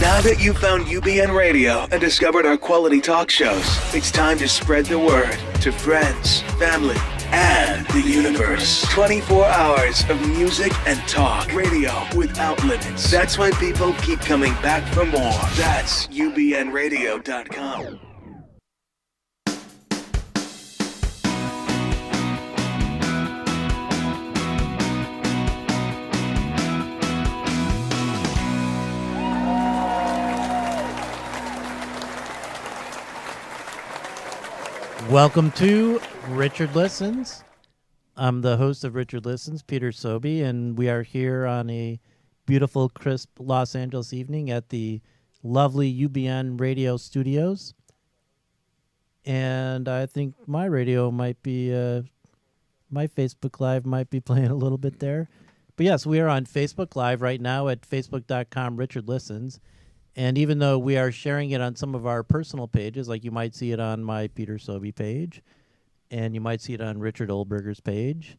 Now that you've found UBN Radio and discovered our quality talk shows, it's time to spread the word to friends, family, and the universe. 24 hours of music and talk radio without limits. That's why people keep coming back for more. That's ubnradio.com. Welcome to Richard Listens. I'm the host of Richard Listens, Peter Sobey, and we are here on a beautiful, crisp Los Angeles evening at the lovely UBN radio studios. And I think my radio might be, my Facebook Live might be playing a little bit there. But yes, we are on Facebook Live right now at facebook.com/RichardListens. And even though we are sharing it on some of our personal pages, like you might see it on my Peter Sobey page, and you might see it on Richard Olberger's page,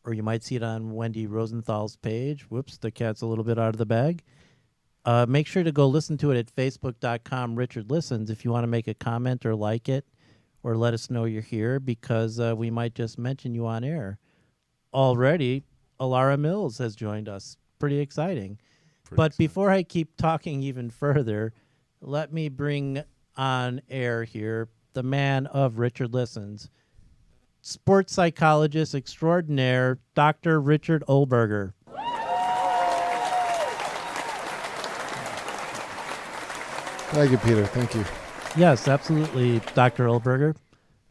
or you might see it on Wendy Rosenthal's page. Whoops, the cat's a little bit out of the bag. Make sure to go listen to it at facebook.com/RichardListens if you want to make a comment or like it, or let us know you're here, because we might just mention you on air. Already, Alara Mills has joined us. Pretty exciting. But before I keep talking even further, let me bring on air here the man of Richard Listens, sports psychologist extraordinaire, Dr. Richard Olberger. Thank you, Peter. Thank you. Yes, absolutely, Dr. Olberger.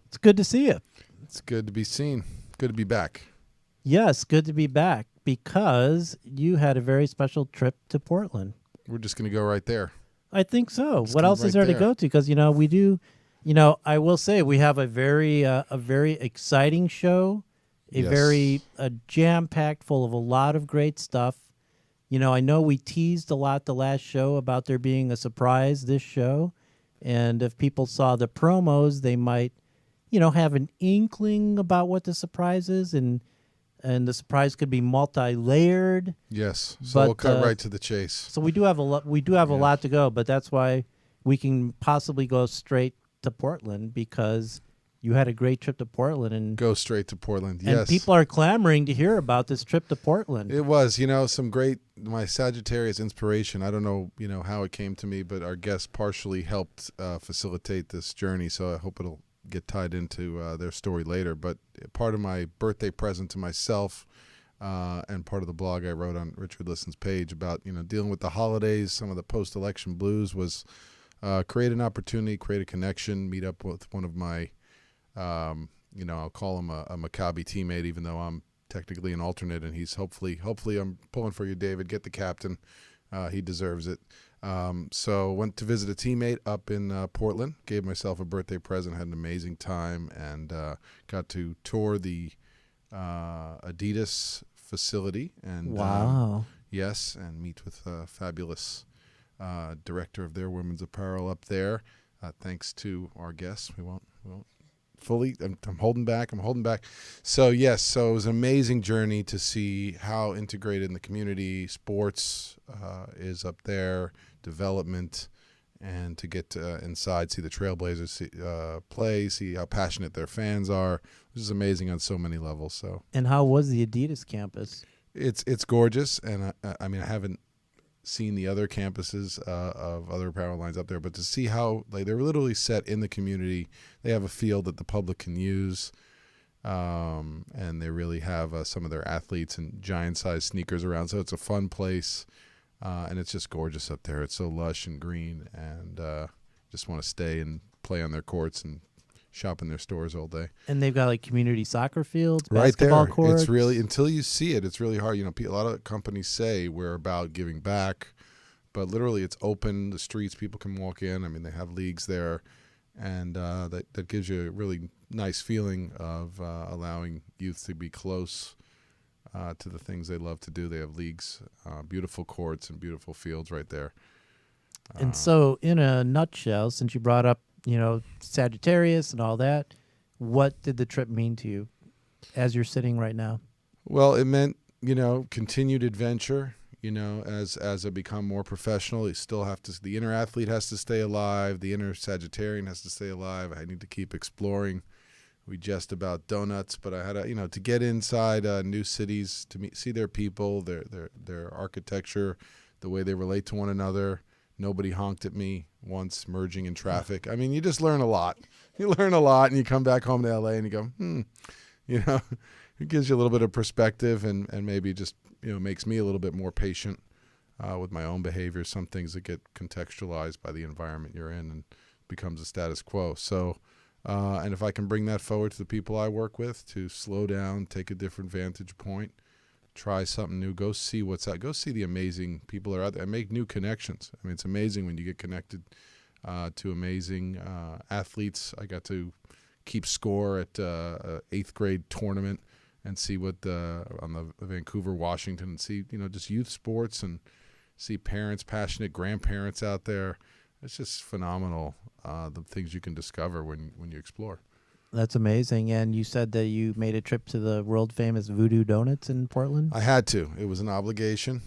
It's good to see you. It's good to be seen. Good to be back. Yes, good to be back, because you had a very special trip to Portland. We're just going to go right there. I think so. Just what else right is there there to go to? Because, we do, I will say we have a very exciting show, Yes. very jam-packed full of a lot of great stuff. I know we teased a lot the last show about there being a surprise this show. And if people saw the promos, they might, have an inkling about what the surprise is. And the surprise could be multi-layered. Yes, so But, we'll cut right to the chase. So we do have a lot. We do have a lot to go, but that's why we can possibly go straight to Portland, because you had a great trip to Portland, and Go straight to Portland. and Yes, people are clamoring to hear about this trip to Portland. it was. Some great. My Sagittarius inspiration. I don't know. How it came to me, but our guest partially helped facilitate this journey. So I hope it'll get tied into their story later. But part of my birthday present to myself, and part of the blog I wrote on Richard Listens' page about dealing with the holidays, some of the post-election blues, was create an opportunity, create a connection, meet up with one of my, I'll call him a Maccabees teammate, even though I'm technically an alternate, and he's hopefully I'm pulling for you, David. Get the captain. He deserves it. So went to visit a teammate up in Portland, gave myself a birthday present, had an amazing time, and got to tour the Adidas facility. And Wow. yes, and meet with a fabulous director of their women's apparel up there. Thanks to our guests. We won't fully. I'm holding back. So yes, so it was an amazing journey to see how integrated in the community sports is up there, development, and to get inside, see the Trailblazers play, see how passionate their fans are. This is amazing on so many levels. So. And how was the Adidas campus? It's gorgeous, and I haven't seen the other campuses of other apparel lines up there, but to see how they're literally set in the community. They have a field that the public can use, and they really have some of their athletes and giant-sized sneakers around, so it's a fun place, and it's just gorgeous up there. It's so lush and green, and just want to stay and play on their courts and shop in their stores all day. And they've got like community soccer fields, Right basketball there. courts. It's really, until you see it, it's really hard. A lot of companies say we're about giving back, but literally it's open. The streets, people can walk in. They have leagues there, and that gives you a really nice feeling of allowing youth to be close to the things they love to do. They have leagues, beautiful courts and beautiful fields right there. And so, in a nutshell, since you brought up, Sagittarius and all that, what did the trip mean to you as you're sitting right now? Well, it meant, continued adventure, You know, as I become more professional, you still have to. The inner athlete has to stay alive. The inner Sagittarian has to stay alive. I need to keep exploring. We jest about donuts, but I had to get inside new cities, to see their people, their architecture, the way they relate to one another. Nobody honked at me once merging in traffic. I mean, you just learn a lot. You learn a lot, and you come back home to L.A. and you go, it gives you a little bit of perspective, and maybe just makes me a little bit more patient with my own behavior. Some things that get contextualized by the environment you're in and becomes a status quo. So, and if I can bring that forward to the people I work with, to slow down, take a different vantage point, try something new, go see what's out, go see the amazing people that are out there, and make new connections. I mean, it's amazing when you get connected to amazing athletes. I got to keep score at a 8th grade tournament and see what on the Vancouver, Washington, and see just youth sports, and see parents, passionate grandparents out there. It's just phenomenal, the things you can discover when you explore. That's amazing. And you said that you made a trip to the world famous Voodoo Donuts in Portland? I had to. It was an obligation.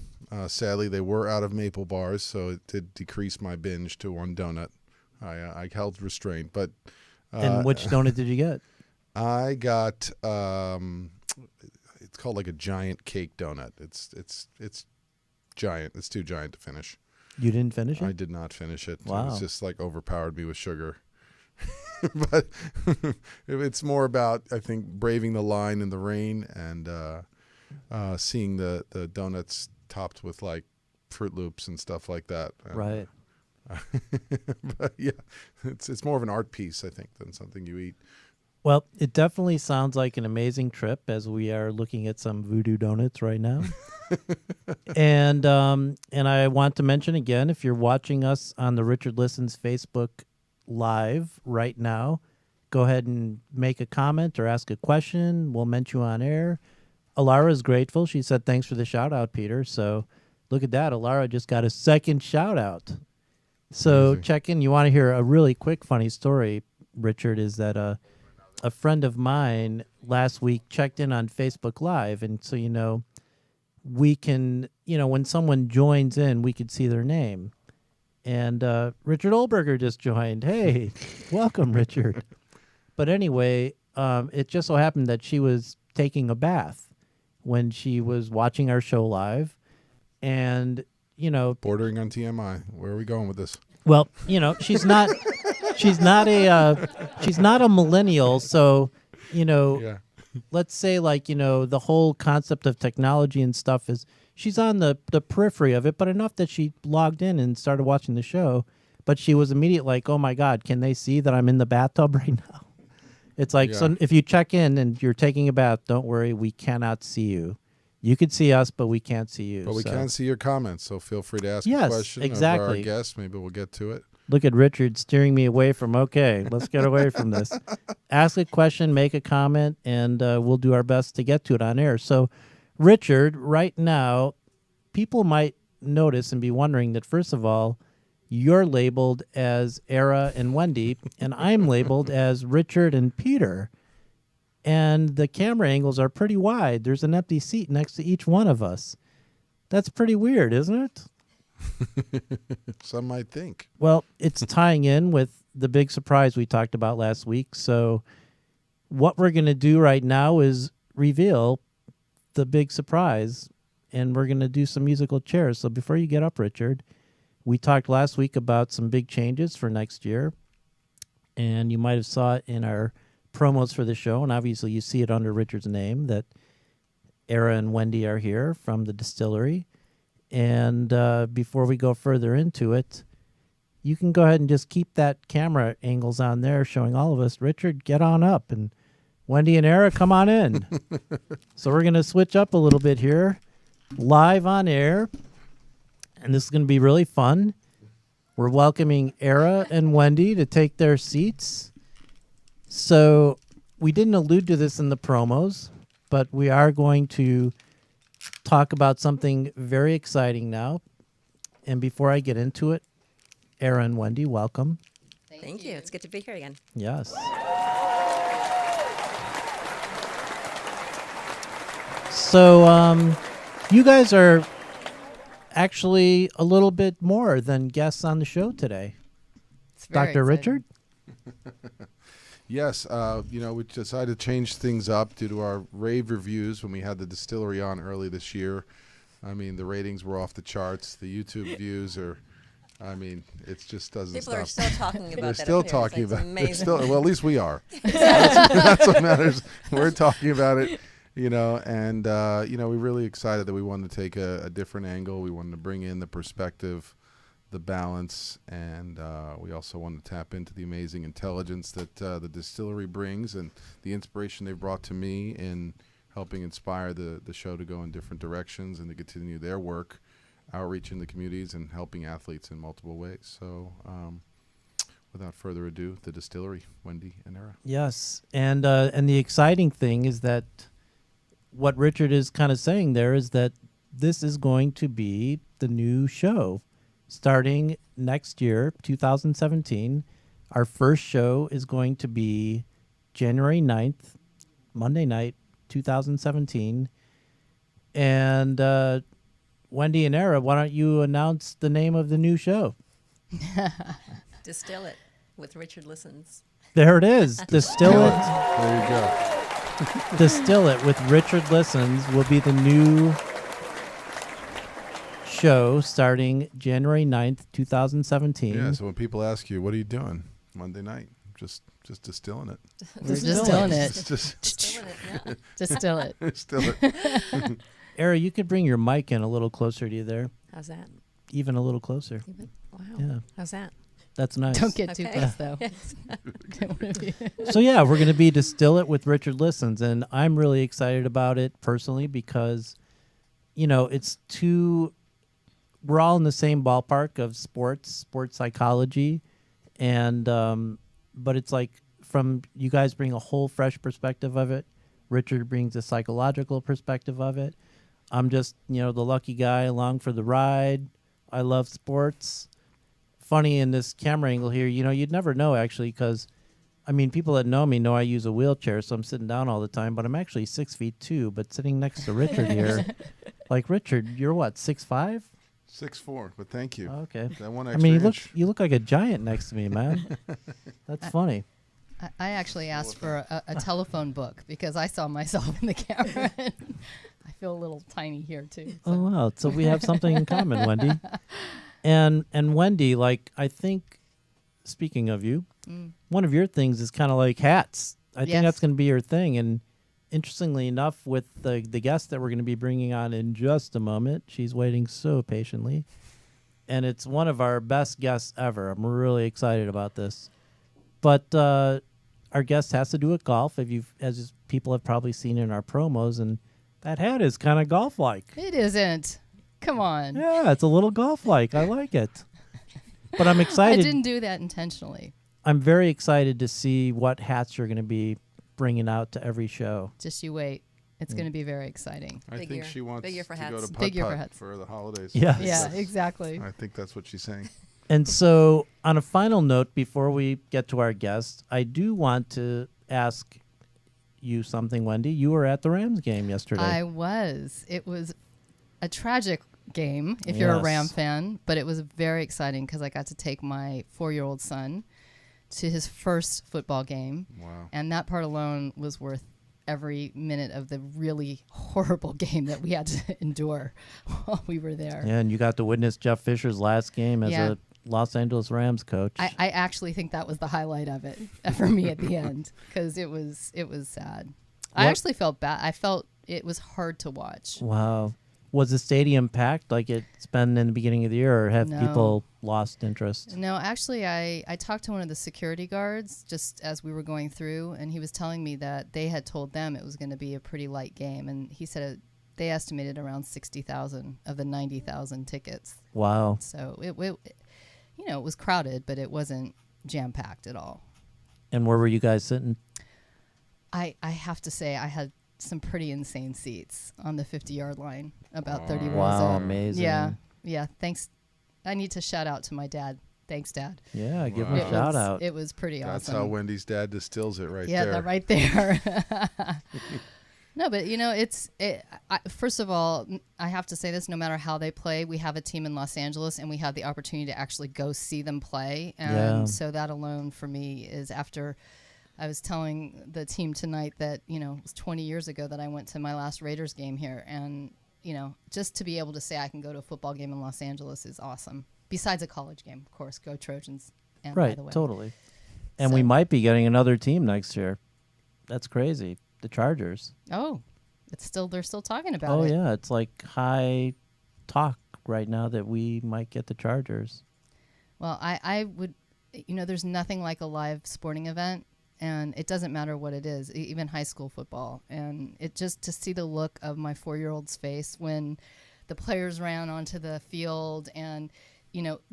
Sadly, they were out of maple bars, so it did decrease my binge to one donut. I held restraint, but. And which donut did you get? I got. It's called like a giant cake donut. It's giant. It's too giant to finish. You didn't finish it? I did not finish it. Wow. It was just like overpowered me with sugar. But it's more about, I think, braving the line in the rain and seeing the donuts topped with like Fruit Loops and stuff like that. Right. But yeah, it's more of an art piece, I think, than something you eat. Well, it definitely sounds like an amazing trip, as we are looking at some Voodoo Donuts right now. And I want to mention again, if you're watching us on the Richard Listens Facebook Live right now, go ahead and make a comment or ask a question. We'll mention you on air. Alara is grateful. She said, thanks for the shout out, Peter. So look at that. Alara just got a second shout out. So Amazing. Check in. You want to hear a really quick, funny story, Richard, is that a friend of mine last week checked in on Facebook Live. And so, we can, when someone joins in, we could see their name. And Richard Olberger just joined. Hey, welcome, Richard. But anyway, it just so happened that she was taking a bath when she was watching our show live. And, Bordering on TMI. Where are we going with this? Well, she's not a millennial. So, Yeah. let's say the whole concept of technology and stuff is, she's on the periphery of it, but enough that she logged in and started watching the show. But she was immediately like, oh my God, can they see that I'm in the bathtub right now? It's like, Yeah. So if you check in and you're taking a bath, don't worry, we cannot see you. You could see us, but we can't see you. But we can see your comments, so feel free to ask a Yes, question exactly. of our guest. Maybe we'll get to it. Look at Richard steering me away from, okay, let's get away from this. Ask a question, make a comment, and we'll do our best to get to it on air. So, Richard, right now, people might notice and be wondering that, first of all, you're labeled as Eira and Wendy, and I'm labeled as Richard and Peter. And the camera angles are pretty wide. There's an empty seat next to each one of us. That's pretty weird, isn't it? Some might think. Well, it's tying in with the big surprise we talked about last week. So what we're going to do right now is reveal the big surprise, and we're going to do some musical chairs. So before you get up, Richard, we talked last week about some big changes for next year, and you might have saw it in our promos for the show, and obviously you see it under Richard's name, that Eira and Wendy are here from the distillery. And before we go further into it, you can go ahead and just keep that camera angles on there showing all of us. Richard, get on up, and Wendy and Eira, come on in. So we're going to switch up a little bit here, live on air, and this is going to be really fun. We're welcoming Eira and Wendy to take their seats. So we didn't allude to this in the promos, but we are going to talk about something very exciting now. And before I get into it, Eira and Wendy, welcome. Thank you. It's good to be here again. Yes. So you guys are actually a little bit more than guests on the show today. It's very Dr. exciting. Richard? Yes, we decided to change things up due to our rave reviews when we had the distillery on early this year. I mean, the ratings were off the charts. The YouTube views are, it just doesn't People stop. are still talking about They're that. still up here. talking It's about it. amazing. Well, at least we are. That's what matters. We're talking about it, and we're really excited that we wanted to take a different angle. We wanted to bring in the perspective, the balance, and we also want to tap into the amazing intelligence that the distillery brings and the inspiration they've brought to me in helping inspire the show to go in different directions and to continue their work, outreach in the communities and helping athletes in multiple ways. So without further ado, the distillery, Wendy and Eira. Yes, and the exciting thing is that what Richard is kind of saying there is that this is going to be the new show. Starting next year, 2017, our first show is going to be January 9th, Monday night, 2017. And Wendy and Eira, why don't you announce the name of the new show? Distill It with Richard Listens. There it is. Distill It. There you go. Distill It with Richard Listens will be the new show starting January 9th, 2017. Yeah, so when people ask you, what are you doing Monday night? Just distilling it. We're distilling it. Just Distilling it, yeah. Distill it. distill it. Eira, you could bring your mic in a little closer to you there. How's that? Even a little closer. Wow. Yeah. How's that? That's nice. Don't get too Okay. close, though. Yes. Don't wanna be- So yeah, we're going to be Distill It with Richard Listens, and I'm really excited about it personally because, it's we're all in the same ballpark of sports psychology, and but it's like from you guys bring a whole fresh perspective of it. Richard brings a psychological perspective of it. I'm just the lucky guy along for the ride. I love sports. Funny in this camera angle here, you'd never know actually because, people that know me know I use a wheelchair, so I'm sitting down all the time, but I'm actually 6'2", but sitting next to Richard here, like Richard, you're what, 6'5"? 6'4", but thank you. Okay. That one extra inch. You look like a giant next to me, man. That's funny. I actually asked for a telephone book because I saw myself in the camera. And I feel a little tiny here, too. So. Oh, wow. So we have something in common, Wendy. And Wendy, I think, speaking of you, one of your things is kind of like hats. I think that's going to be your thing. And interestingly enough, with the guest that we're going to be bringing on in just a moment, she's waiting so patiently. And it's one of our best guests ever. I'm really excited about this. But our guest has to do with golf, as people have probably seen in our promos. And that hat is kind of golf-like. It isn't. Come on. Yeah, it's a little golf-like. I like it. But I'm excited. I didn't do that intentionally. I'm very excited to see what hats you're going to be bringing out to every show. Just you wait. It's going to be very exciting. I Big think year. she wants Big year for to go hats. to Big year for putt-putt hats. for the holidays. Yes. Yeah, exactly. I think that's what she's saying. And so, on a final note, before we get to our guest, I do want to ask you something, Wendy. You were at the Rams game yesterday. I was. It was a tragic game if you're a Yes. Ram fan, but it was very exciting because I got to take my 4-year-old son to his first football game. Wow. And that part alone was worth every minute of the really horrible game that we had to endure while we were there. Yeah, and you got to witness Jeff Fisher's last game as Yeah. a Los Angeles Rams coach. I actually think that was the highlight of it for me at the end because it was sad. I What- actually felt bad. I felt it was hard to watch. Wow. Was the stadium packed like it's been in the beginning of the year, or have No. people lost interest? No, actually, I talked to one of the security guards just as we were going through, and he was telling me that they had told them it was going to be a pretty light game, and he said they estimated around 60,000 of the 90,000 tickets. Wow. So it was crowded, but it wasn't jam-packed at all. And where were you guys sitting? I have to say I had some pretty insane seats on the 50-yard line, about 30 rows Wow, up. amazing. Yeah, thanks. I need to shout out to my dad. Thanks, Dad. Yeah, give him Wow. a shout out. It was pretty That's awesome. how Wendy's dad distills it right yeah, there. right there. No, but first of all, I have to say this, no matter how they play, we have a team in Los Angeles and we have the opportunity to actually go see them play. And so that alone for me is after I was telling the team tonight that, it was 20 years ago that I went to my last Raiders game here. And, just to be able to say I can go to a football game in Los Angeles is awesome. Besides a college game, of course, go Trojans. And by the way. Totally. And we might be getting another team next year. That's crazy. The Chargers. Oh, they're still talking about it. Oh, yeah. It's like high talk right now that we might get the Chargers. Well, I would, there's nothing like a live sporting event. And it doesn't matter what it is, even high school football. And it just to see the look of my 4-year-old's face when the players ran onto the field and,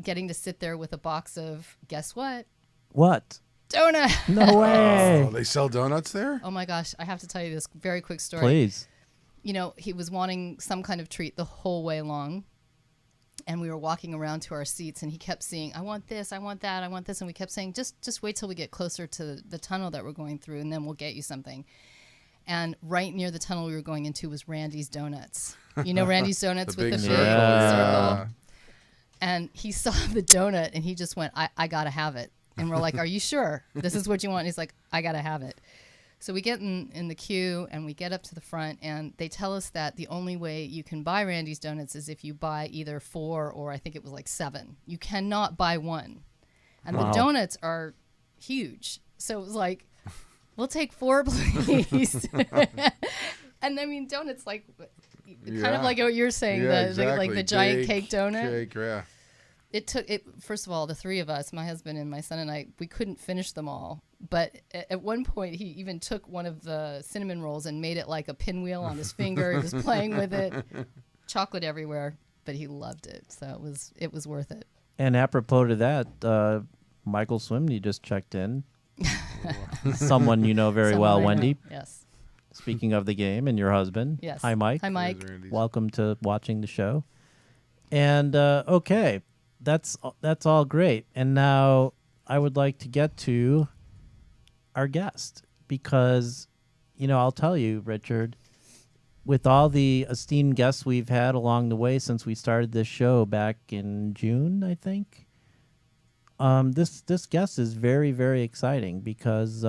getting to sit there with a box of, guess what? What? Donut. No way. Oh, they sell donuts there? Oh, my gosh. I have to tell you this very quick story. Please. He was wanting some kind of treat the whole way along. And we were walking around to our seats, and he kept saying, I want this, I want that, I want this. And we kept saying, just wait till we get closer to the tunnel that we're going through, and then we'll get you something. And right near the tunnel we were going into was Randy's Donuts. Randy's Donuts with the big circle. And he saw the donut, and he just went, I got to have it. And we're like, are you sure? This is what you want? And he's like, I got to have it. So we get in the queue, and we get up to the front, and they tell us that the only way you can buy Randy's Donuts is if you buy either 4 or I think it was like 7. You cannot buy 1. And the donuts are huge. So it was like, we'll take 4, please. And I mean, donuts kind of like what you're saying, the giant cake donut. Cake, yeah. First of all, the 3 of us, my husband and my son and I, we couldn't finish them all. But at one point, he even took one of the cinnamon rolls and made it like a pinwheel on his finger. He was playing with it. Chocolate everywhere, but he loved it. So it was worth it. And apropos to that, Michael Swimney just checked in. Someone you know very well, Wendy. Yes. Speaking of the game and your husband. Yes. Hi, Mike. Hi, Mike. Welcome to watching the show. And, okay, that's all great. And now I would like to get to our guest because, I'll tell you, Richard, with all the esteemed guests we've had along the way since we started this show back in June, I think, this guest is very, very exciting because,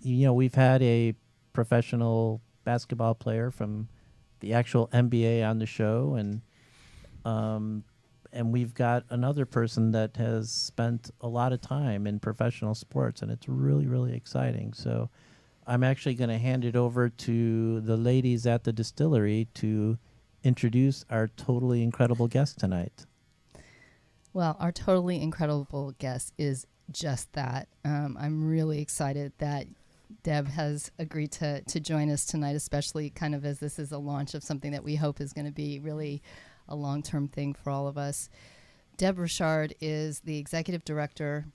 we've had a professional basketball player from the actual NBA on the show, and we've got another person that has spent a lot of time in professional sports, and it's really, really exciting. So I'm actually going to hand it over to the ladies at the distillery to introduce our totally incredible guest tonight. Well, our totally incredible guest is just that. I'm really excited that Deb has agreed to join us tonight, especially kind of as this is a launch of something that we hope is going to be really a long-term thing for all of us. Debra Shard is the executive director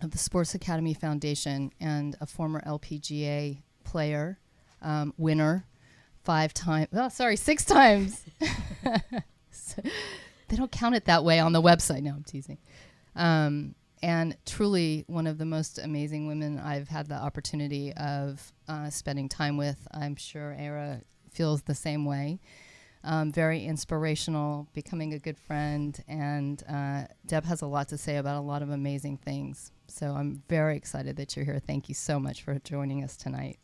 of the Sports Academy Foundation and a former LPGA player, winner, 6 times. They don't count it that way on the website. No, I'm teasing. And truly one of the most amazing women I've had the opportunity of spending time with. I'm sure Eira feels the same way. Very inspirational, becoming a good friend, and Deb has a lot to say about a lot of amazing things. So I'm very excited that you're here. Thank you so much for joining us tonight.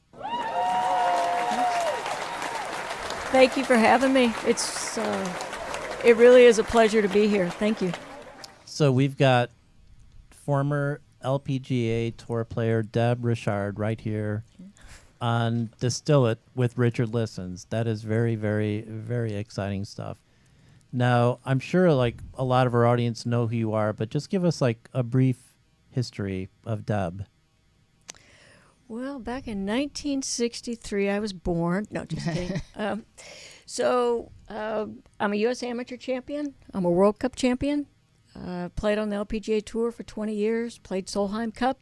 Thank you for having me. It really is a pleasure to be here. Thank you. So we've got former LPGA Tour player Deb Richard right here on Distill It with RichardListens. That is very, very, very exciting stuff. Now, I'm sure like a lot of our audience know who you are, but just give us like a brief history of Deb. Well, back in 1963, I was born. No, just kidding. I'm a U.S. amateur champion. I'm a World Cup champion. Played on the LPGA Tour for 20 years. Played Solheim Cup.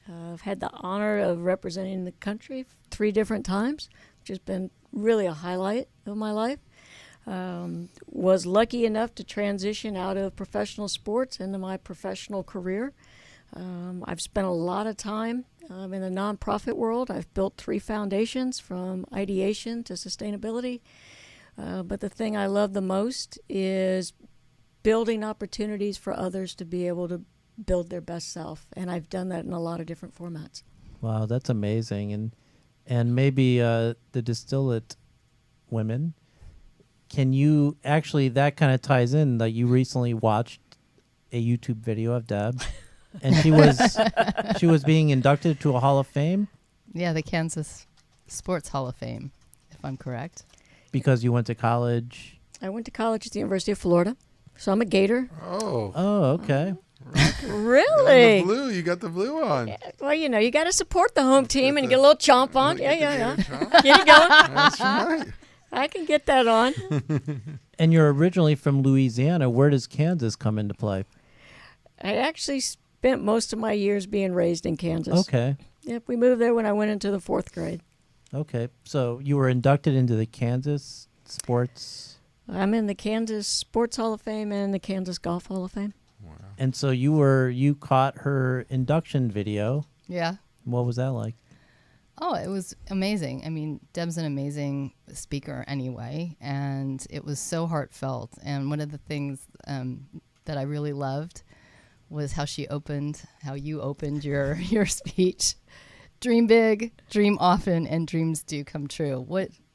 I've had the honor of representing the country 3 different times, which has been really a highlight of my life. Was lucky enough to transition out of professional sports into my professional career. I've spent a lot of time in the nonprofit world. I've built 3 foundations from ideation to sustainability. But the thing I love the most is building opportunities for others to be able to build their best self. And I've done that in a lot of different formats. Wow, that's amazing. And maybe the Distill It women, can you actually, that kind of ties in that you recently watched a YouTube video of Deb, and she was being inducted to a Hall of Fame Yeah, the Kansas Sports Hall of Fame, if I'm correct. because you went to college. I went to college at the University of Florida, so I'm a Gator. Oh, Oh, okay. Really? the blue. You got the blue on. Yeah, well, you know, you got to support the home team and get a little chomp on. Get Yeah. the Get it going. That's right. I can get that on. And you're originally from Louisiana. Where does Kansas come into play? I actually spent most of my years being raised in Kansas. Okay. Yep, we moved there when I went into the 4th grade. Okay. So you were inducted into the Kansas Sports. I'm in the Kansas Sports Hall of Fame and the Kansas Golf Hall of Fame. And so you caught her induction video. Yeah. What was that like? Oh, it was amazing. I mean, Deb's an amazing speaker anyway, and it was so heartfelt. And one of the things that I really loved was how you opened your speech. Dream big, dream often, and dreams do come true.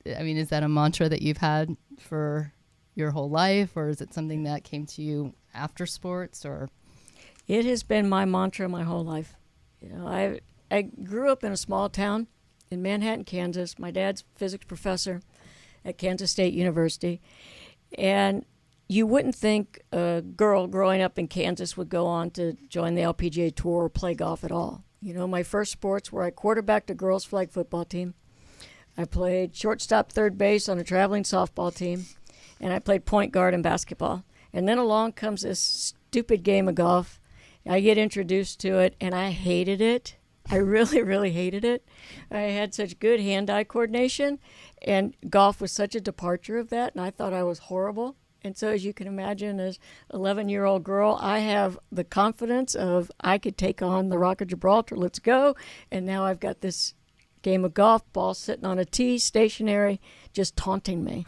Is that a mantra that you've had for your whole life, or is it something that came to you after sports, or? It has been my mantra my whole life. You know, I grew up in a small town in Manhattan, Kansas. My dad's physics professor at Kansas State University. And you wouldn't think a girl growing up in Kansas would go on to join the LPGA Tour or play golf at all. You know, my first sports were I quarterbacked a girls' flag football team. I played shortstop, third base on a traveling softball team. And I played point guard in basketball. And then along comes this stupid game of golf. I get introduced to it, and I hated it. I really, really hated it. I had such good hand-eye coordination, and golf was such a departure of that, and I thought I was horrible. And so as you can imagine, as an 11-year-old girl, I have the confidence of I could take on the Rock of Gibraltar, let's go. And now I've got this game of golf, ball sitting on a tee, stationary, just taunting me.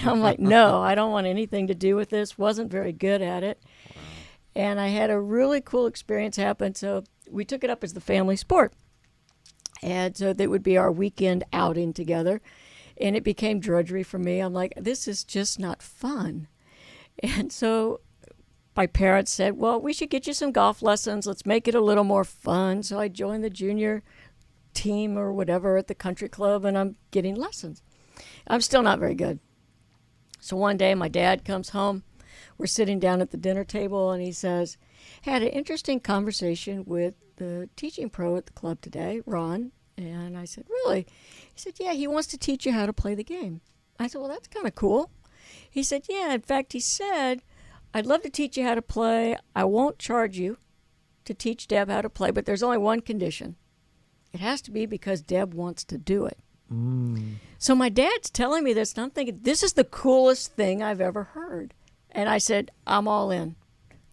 I'm like, no, I don't want anything to do with this. Wasn't very good at it. Wow. And I had a really cool experience happen. So we took it up as the family sport. And so that would be our weekend outing together. And it became drudgery for me. I'm like, this is just not fun. And so my parents said, well, we should get you some golf lessons. Let's make it a little more fun. So I joined the junior team or whatever at the country club, and I'm getting lessons. I'm still not very good. So one day my dad comes home. We're sitting down at the dinner table, and he says, had an interesting conversation with the teaching pro at the club today, Ron. And I said, really? He said, yeah, he wants to teach you how to play the game. I said, well, that's kind of cool. He said, yeah, in fact, he said, I'd love to teach you how to play. I won't charge you to teach Deb how to play, but there's only one condition. It has to be because Deb wants to do it. So my dad's telling me this, and I'm thinking, this is the coolest thing I've ever heard. And I said, I'm all in.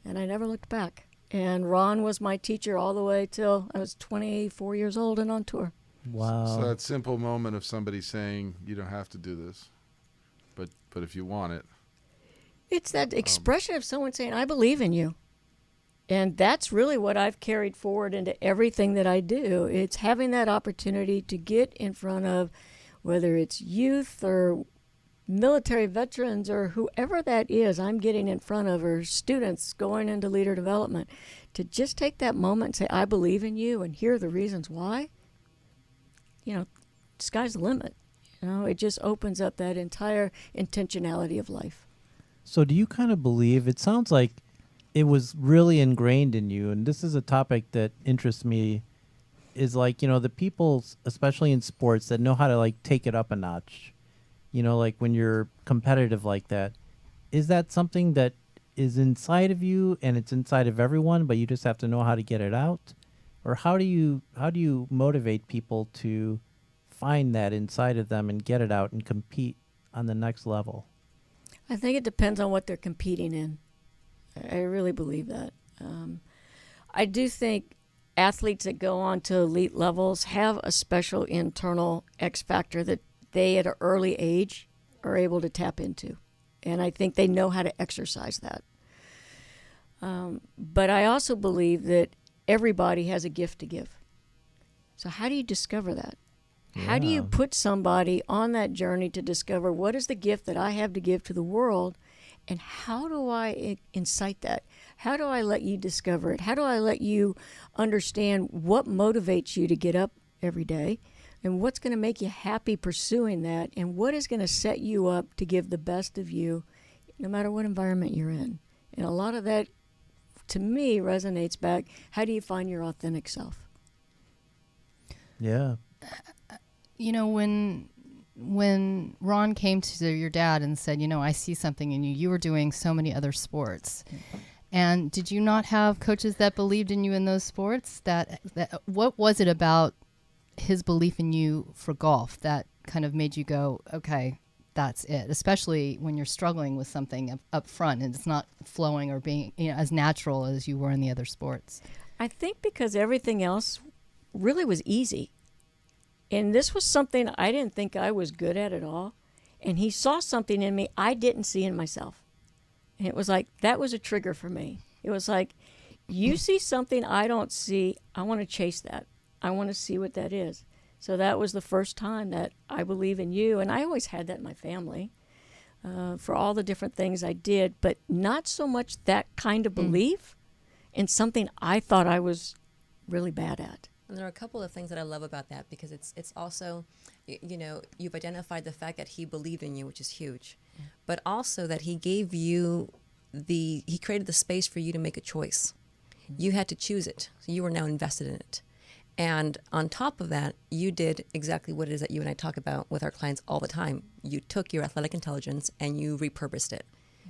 And I never looked back. And Ron was my teacher all the way till I was 24 years old and on tour. Wow. So that simple moment of somebody saying, you don't have to do this, but if you want it. It's that expression of someone saying, I believe in you. And that's really what I've carried forward into everything that I do. It's having that opportunity to get in front of, whether it's youth or military veterans or whoever that is I'm getting in front of, or students going into leader development, to just take that moment and say, I believe in you, and here are the reasons why. You know, sky's the limit. You know, it just opens up that entire intentionality of life. So do you kind of believe, it sounds like it was really ingrained in you, and this is a topic that interests me, is like, you know, the people, especially in sports, that know how to like take it up a notch. You know, like when you're competitive like that, is that something that is inside of you and it's inside of everyone, but you just have to know how to get it out? Or how do you motivate people to find that inside of them and get it out and compete on the next level? I think it depends on what they're competing in. I really believe that. I do think athletes that go on to elite levels have a special internal X factor that they at an early age are able to tap into. And I think they know how to exercise that. But I also believe that everybody has a gift to give. So how do you discover that? How do you put somebody on that journey to discover what is the gift that I have to give to the world, and how do I incite that? How do I let you discover it? How do I let you understand what motivates you to get up every day, and what's going to make you happy pursuing that, and what is going to set you up to give the best of you no matter what environment you're in? And a lot of that, to me, resonates back. How do you find your authentic self? Yeah. You know, when Ron came to your dad and said, you know, I see something in you, you were doing so many other sports. And did you not have coaches that believed in you in those sports? That what was it about his belief in you for golf that kind of made you go, okay, that's it, especially when you're struggling with something up front and it's not flowing or being, you know, as natural as you were in the other sports? I think because everything else really was easy. And this was something I didn't think I was good at all. And he saw something in me I didn't see in myself. And it was like, that was a trigger for me. It was like, you see something I don't see, I want to chase that. I want to see what that is. So that was the first time that I believe in you. And I always had that in my family for all the different things I did, but not so much that kind of belief in something I thought I was really bad at. And there are a couple of things that I love about that, because it's also, you know, you've identified the fact that he believed in you, which is huge, but also that he gave you he created the space for you to make a choice. You had to choose it. So you were now invested in it. And on top of that, you did exactly what it is that you and I talk about with our clients all the time. You took your athletic intelligence and you repurposed it.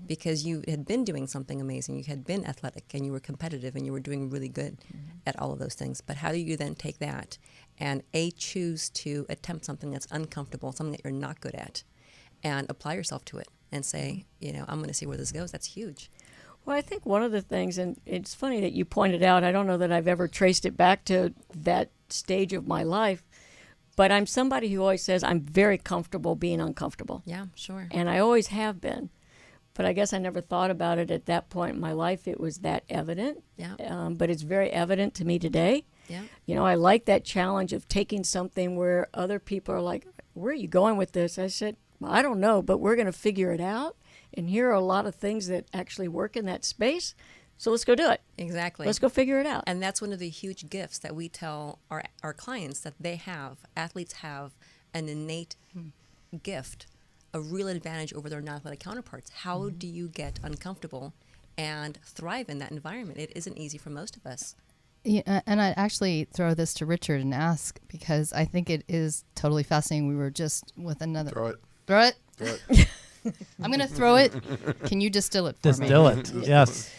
Because you had been doing something amazing. You had been athletic and you were competitive and you were doing really good at all of those things. But how do you then take that and choose to attempt something that's uncomfortable, something that you're not good at, and apply yourself to it and say, you know, I'm going to see where this goes? That's huge. Well, I think one of the things, and it's funny that you pointed out, I don't know that I've ever traced it back to that stage of my life, but I'm somebody who always says I'm very comfortable being uncomfortable. Yeah, sure. And I always have been. But I guess I never thought about it at that point in my life. It was that evident. Yeah. But it's very evident to me today. Yeah. You know, I like that challenge of taking something where other people are like, where are you going with this? I said, well, I don't know, but we're going to figure it out. And here are a lot of things that actually work in that space. So let's go do it. Exactly. Let's go figure it out. And that's one of the huge gifts that we tell our clients that they have. Athletes have an innate gift, a real advantage over their non-athletic counterparts. How do you get uncomfortable and thrive in that environment? It isn't easy for most of us. Yeah, and I'd actually throw this to Richard and ask, because I think it is totally fascinating. We were just with another... Throw it. Throw it? Throw it. I'm going to throw it. Can you distill it for me? Distill it. Yes.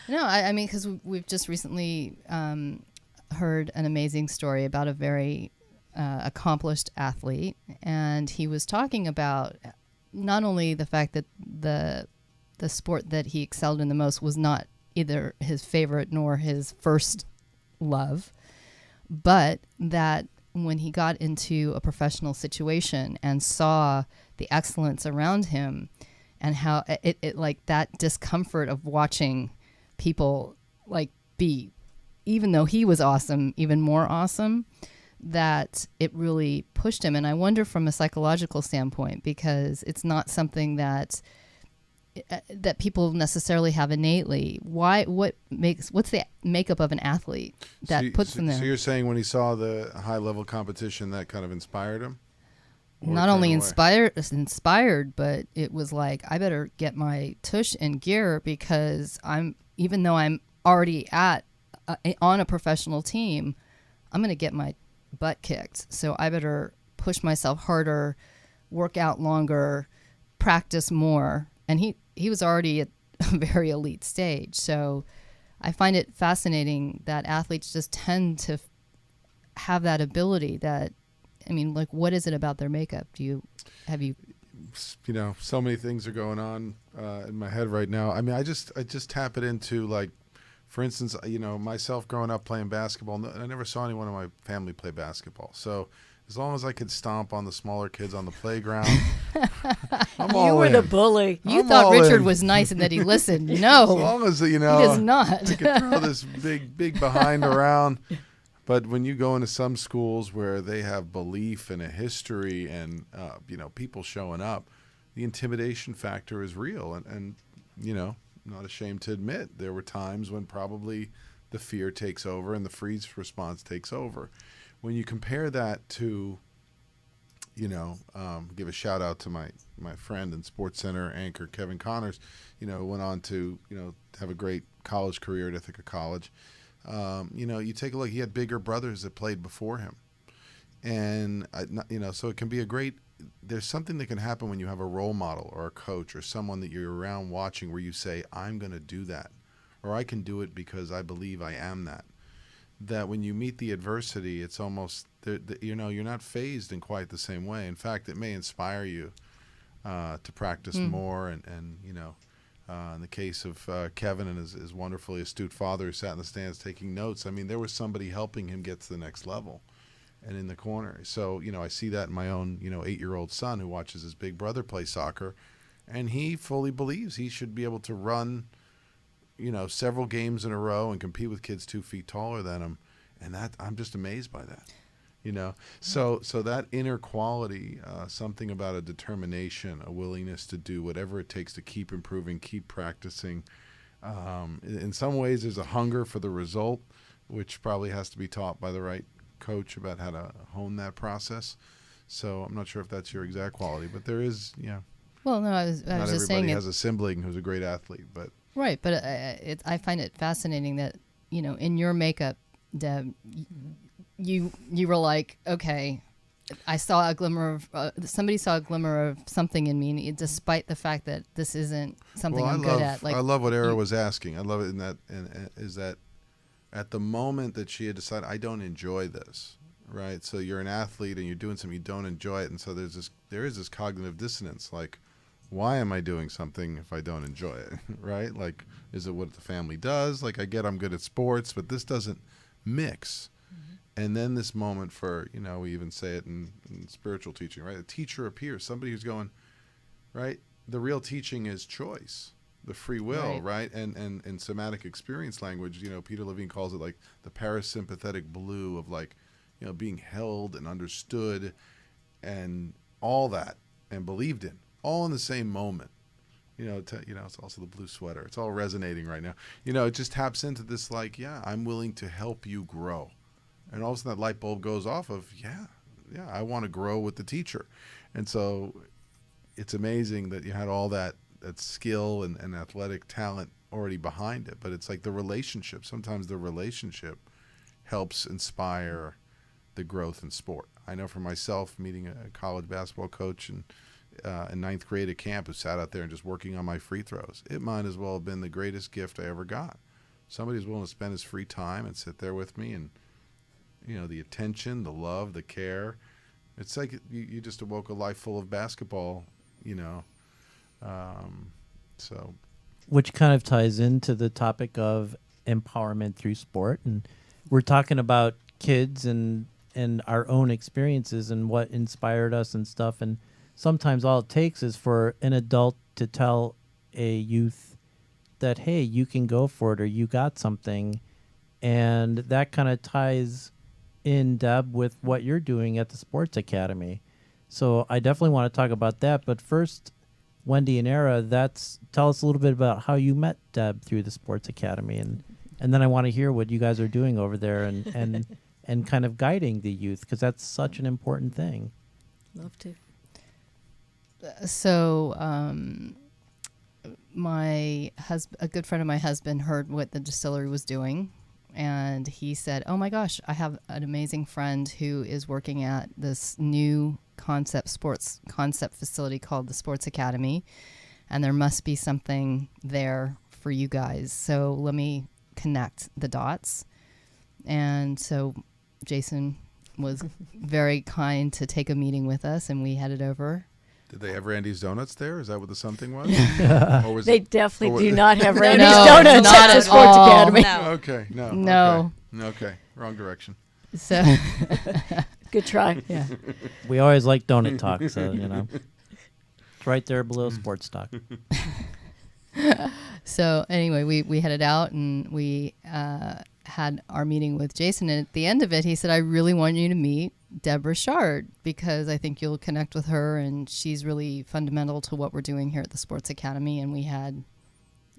No, I mean, because we've just recently heard an amazing story about a very accomplished athlete, and he was talking about not only the fact that the sport that he excelled in the most was not either his favorite nor his first love, but that when he got into a professional situation and saw the excellence around him and how it like that discomfort of watching people like be, even though he was awesome, even more awesome, that it really pushed him. And I wonder from a psychological standpoint, because it's not something that people necessarily have innately. What's the makeup of an athlete that puts them there? So you're saying when he saw the high level competition, that kind of inspired him? Not only inspired, but it was like, I better get my tush in gear, because even though I'm already on a professional team, I'm going to get my butt kicked. So I better push myself harder, work out longer, practice more. And he was already at a very elite stage. So I find it fascinating that athletes just tend to have that ability. That, I mean, like, what is it about their makeup? Have you? You know, so many things are going on in my head right now. I mean, I just tap it into, like, for instance, myself growing up playing basketball, I never saw anyone in my family play basketball. So as long as I could stomp on the smaller kids on the playground, I'm all You were in. the bully. You I'm thought all Richard in. was nice and that he listened. No, As long as, he does not. I could throw this big behind around. But when you go into some schools where they have belief and a history and, people showing up, the intimidation factor is real. And not ashamed to admit, there were times when probably the fear takes over and the freeze response takes over. When you compare that to, give a shout out to my friend and SportsCenter anchor, Kevin Connors, went on to, have a great college career at Ithaca College. You take a look, he had bigger brothers that played before him. And, so it can be there's something that can happen when you have a role model or a coach or someone that you're around watching where you say, I'm going to do that, or I can do it because I believe I am that. That when you meet the adversity, it's almost, you're not fazed in quite the same way. In fact, it may inspire you to practice more. And in the case of Kevin and his wonderfully astute father who sat in the stands taking notes, I mean, there was somebody helping him get to the next level and in the corner. So, I see that in my own, 8-year-old son who watches his big brother play soccer, and he fully believes he should be able to run, several games in a row and compete with kids 2 feet taller than him. And that, I'm just amazed by that, So that inner quality, something about a determination, a willingness to do whatever it takes to keep improving, keep practicing. In some ways, there's a hunger for the result, which probably has to be taught by the right coach about how to hone that process. So I'm not sure if that's your exact quality, but there is, Well, no, I was not just saying everybody has a sibling who's a great athlete, but right. But I find it fascinating that in your makeup, Deb, you were like, okay, I saw a glimmer of somebody saw a glimmer of something in me, despite the fact that this isn't something I'm good at. Like, I love what Eira was asking. I love it in that, and is that at the moment that she had decided, I don't enjoy this, right? So you're an athlete and you're doing something, you don't enjoy it. And so there is this cognitive dissonance. Like, why am I doing something if I don't enjoy it, right? Like, is it what the family does? Like, I get I'm good at sports, but this doesn't mix. Mm-hmm. And then this moment for, we even say it in spiritual teaching, right? A teacher appears, somebody who's going, right? The real teaching is choice. The free will, right? And in somatic experience language, Peter Levine calls it like the parasympathetic blue of like, being held and understood and all that and believed in, all in the same moment. It's also the blue sweater. It's all resonating right now. It just taps into this like, yeah, I'm willing to help you grow. And all of a sudden that light bulb goes off of, yeah, I want to grow with the teacher. And so it's amazing that you had all that skill and athletic talent already behind it, but it's like the relationship. Sometimes the relationship helps inspire the growth in sport. I know for myself, meeting a college basketball coach in ninth grade at camp who sat out there and just working on my free throws, it might as well have been the greatest gift I ever got. Somebody who's willing to spend his free time and sit there with me, and the attention, the love, the care. It's like you just awoke a life full of basketball, So, which kind of ties into the topic of empowerment through sport, and we're talking about kids and our own experiences and what inspired us and stuff. And sometimes all it takes is for an adult to tell a youth that, hey, you can go for it, or you got something, and that kind of ties in, Deb, with what you're doing at the Sports Academy. So I definitely want to talk about that, but first, Wendy and Eira, tell us a little bit about how you met Deb through the Sports Academy, and then I want to hear what you guys are doing over there and kind of guiding the youth, because that's such an important thing. Love to. So, a good friend of my husband heard what the distillery was doing, and he said, "Oh my gosh, I have an amazing friend who is working at this new sports concept facility called the Sports Academy, and there must be something there for you guys. So let me connect the dots." And so Jason was very kind to take a meeting with us, and we headed over Did they have Randy's Donuts there? Is that what the something was? Or was They it- definitely or- do not have Randy's No, Donuts not at the at Sports all. Academy. No. Okay, no. No. Okay, wrong direction. So Good try. yeah. We always like donut talk, so it's right there below sports talk. So anyway, we headed out and we had our meeting with Jason. And at the end of it, he said, "I really want you to meet Debra Shard because I think you'll connect with her, and she's really fundamental to what we're doing here at the Sports Academy." And we had,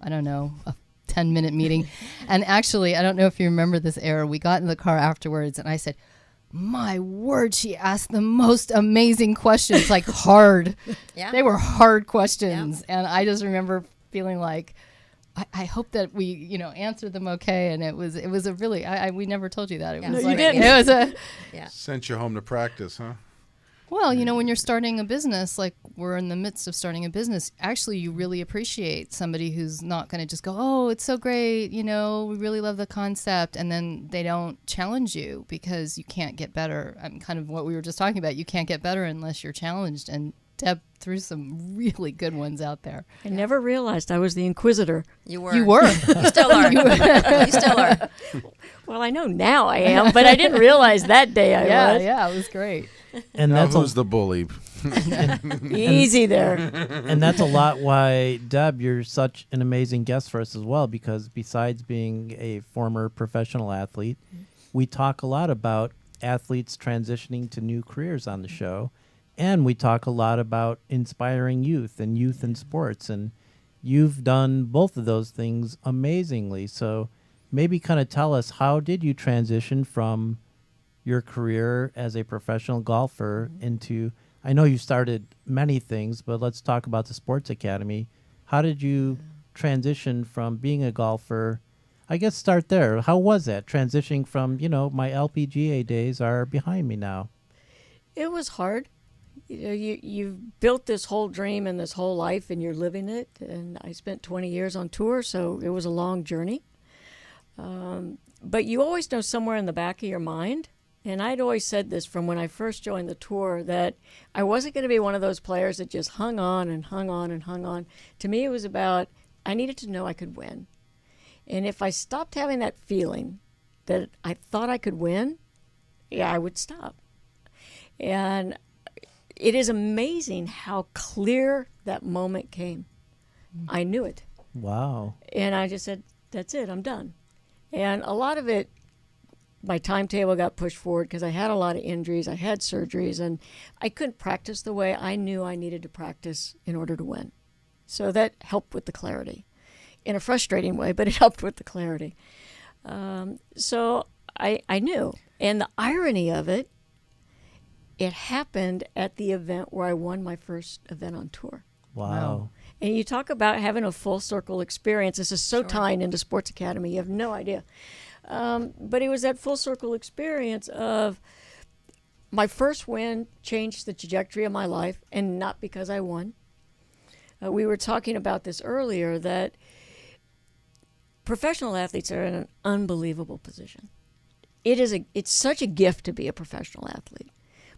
I don't know, a 10-minute meeting. And actually, I don't know if you remember this, Eira. We got in the car afterwards, and I said, "My word, she asked the most amazing questions, like hard." Yeah. They were hard questions. And I just remember feeling like, I hope that we, answered them okay. And it was a really, we never told you that. It Yeah. was No, like, you didn't. it was a, Yeah. Sent you home to practice, huh? well, when you're starting a business, like we're in the midst of starting a business, actually you really appreciate somebody who's not going to just go, "Oh, it's so great. We really love the concept." And then they don't challenge you because you can't get better. Kind of what we were just talking about. You can't get better unless you're challenged. And Deb threw some really good ones out there. I never realized I was the inquisitor. You were. You were. You still are. You still are. Well, I know now I am, but I didn't realize that day I was. Yeah, it was great. And Now that's who's the bully? Easy there. and that's a lot why, Deb, you're such an amazing guest for us as well, because besides being a former professional athlete, we talk a lot about athletes transitioning to new careers on the show. And we talk a lot about inspiring youth and youth in sports. And you've done both of those things amazingly. So maybe kind of tell us, how did you transition from your career as a professional golfer into, I know you started many things, but let's talk about the Sports Academy. How did you transition from being a golfer? I guess start there. How was that transitioning from, my LPGA days are behind me now? It was hard. You've built this whole dream and this whole life, and you're living it. And I spent 20 years on tour, so it was a long journey. But you always know somewhere in the back of your mind, and I'd always said this from when I first joined the tour, that I wasn't going to be one of those players that just hung on and hung on and hung on. To me, it was about, I needed to know I could win. And if I stopped having that feeling that I thought I could win, I would stop. And it is amazing how clear that moment came. I knew it. Wow. And I just said, that's it, I'm done. And a lot of it, my timetable got pushed forward because I had a lot of injuries, I had surgeries, and I couldn't practice the way I knew I needed to practice in order to win. So that helped with the clarity. In a frustrating way, but it helped with the clarity. So I knew. And the irony of it, it happened at the event where I won my first event on tour. Wow. And you talk about having a full circle experience. This is so tying into Sports Academy. You have no idea. But it was that full circle experience of my first win changed the trajectory of my life, and not because I won. We were talking about this earlier, that professional athletes are in an unbelievable position. It's such a gift to be a professional athlete.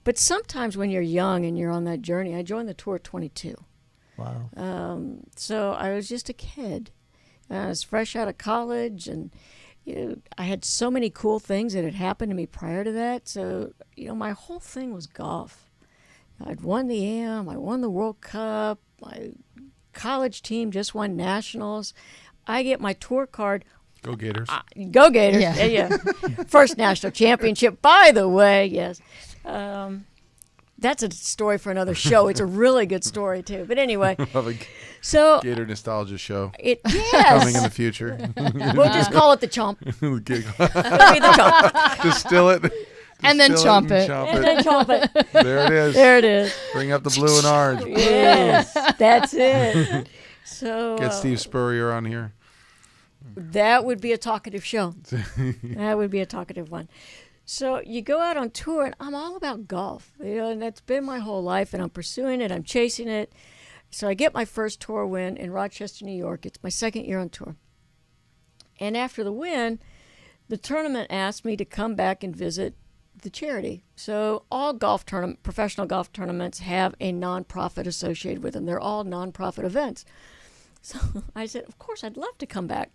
But sometimes when you're young and you're on that journey, I joined the tour at 22. Wow. So I was just a kid. I was fresh out of college, and I had so many cool things that had happened to me prior to that. So, my whole thing was golf. I'd won the AM, I won the World Cup, my college team just won nationals. I get my tour card. Go Gators. Go Gators. Yeah. Yeah. First national championship, by the way, yes. That's a story for another show. It's a really good story, too. But anyway, Love a so Gator nostalgia show yes, coming in the future. we'll just call it the Chomp. It'll be the Chomp. Distill it. And then Distill chomp it. Chomp And then Chomp it. There it is. There it is. Bring up the blue and orange. Yes, that's it. So Get Steve Spurrier on here. that would be a talkative show. That would be a talkative one. So you go out on tour, and I'm all about golf, and that's been my whole life, and I'm pursuing it, I'm chasing it. So I get my first tour win in Rochester, New York. It's my second year on tour. And after the win, the tournament asked me to come back and visit the charity. So all professional golf tournaments have a nonprofit associated with them. They're all nonprofit events. So I said, of course, I'd love to come back.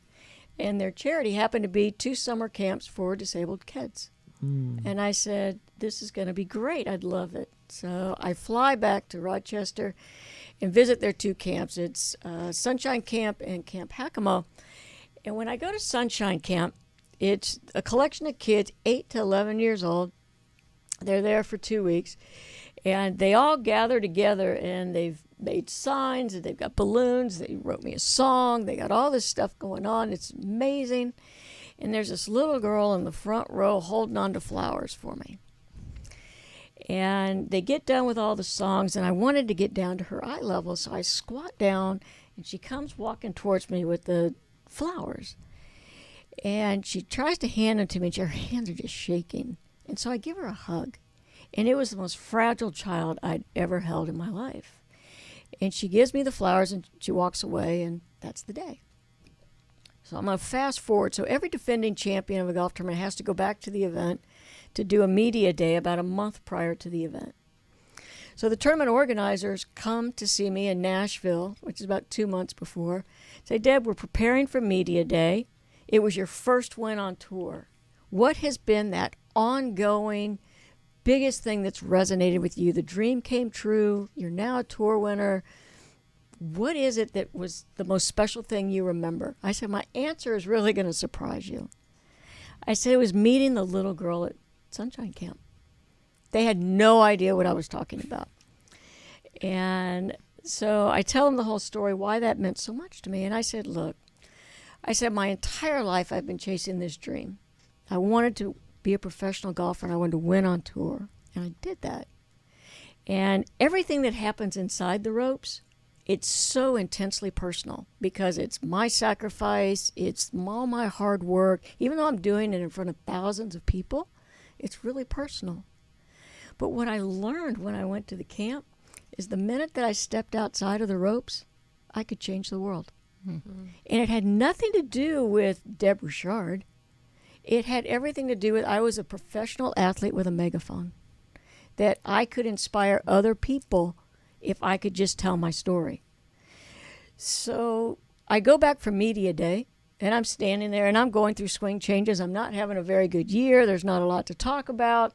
And their charity happened to be 2 summer camps for disabled kids. And I said, this is going to be great. I'd love it. So I fly back to Rochester and visit their 2 camps. It's Sunshine Camp and Camp Hakama. And when I go to Sunshine Camp, it's a collection of kids 8 to 11 years old. They're there for 2 weeks. And they all gather together, and they've made signs, and they've got balloons. They wrote me a song. They got all this stuff going on. It's amazing. And there's this little girl in the front row holding on to flowers for me. And they get done with all the songs, and I wanted to get down to her eye level, so I squat down, and she comes walking towards me with the flowers. And she tries to hand them to me, and her hands are just shaking. And so I give her a hug. And it was the most fragile child I'd ever held in my life. And she gives me the flowers, and she walks away, and that's the day. So I'm going to fast forward. So every defending champion of a golf tournament has to go back to the event to do a media day about a month prior to the event. So the tournament organizers come to see me in Nashville, which is about 2 months before. Say, Deb, we're preparing for media day. It was your first win on tour. What has been that ongoing biggest thing that's resonated with you? The dream came true. You're now a tour winner. What is it that was the most special thing you remember? I said, my answer is really going to surprise you. I said it was meeting the little girl at Sunshine Camp. They had no idea what I was talking about. And so I tell them the whole story, why that meant so much to me. And I said, look, my entire life I've been chasing this dream. I wanted to be a professional golfer, and I wanted to win on tour. And I did that. And everything that happens inside the ropes, it's so intensely personal because it's my sacrifice, it's all my hard work. Even though I'm doing it in front of thousands of people, it's really personal. But what I learned when I went to the camp is the minute that I stepped outside of the ropes, I could change the world. Mm-hmm. And it had nothing to do with Debra Shard. It had everything to do with I was a professional athlete with a megaphone, that I could inspire other people if I could just tell my story. So I go back for media day, and I'm standing there, and I'm going through swing changes. I'm not having a very good year. There's not a lot to talk about.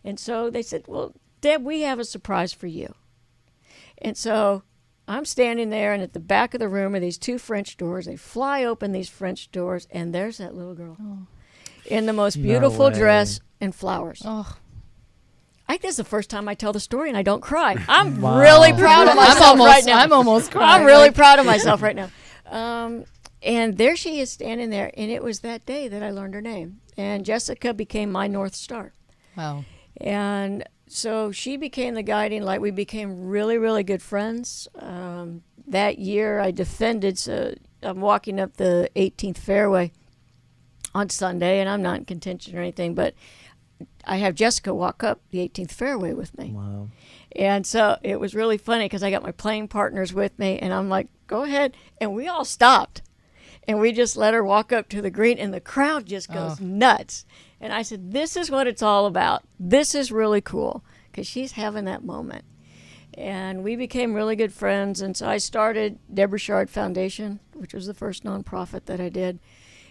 And so they said, well, Deb, we have a surprise for you. And so I'm standing there, and at the back of the room are these 2 French doors. They fly open these French doors, and there's that little girl in the most beautiful dress and flowers. Oh. I think this is the first time I tell the story and I don't cry. I'm really proud of myself right now. I'm almost crying. I'm really proud of myself right now. And there she is standing there, and it was that day that I learned her name. And Jessica became my North Star. Wow. And so she became the guiding light. We became really, really good friends. That year I defended, so I'm walking up the 18th fairway on Sunday, and I'm not in contention or anything, but I have Jessica walk up the 18th fairway with me. Wow. And so it was really funny because I got my playing partners with me, and I'm like, go ahead. And we all stopped. And we just let her walk up to the green, and the crowd just goes nuts. And I said, this is what it's all about. This is really cool because she's having that moment. And we became really good friends. And so I started Debra Shard Foundation, which was the first nonprofit that I did,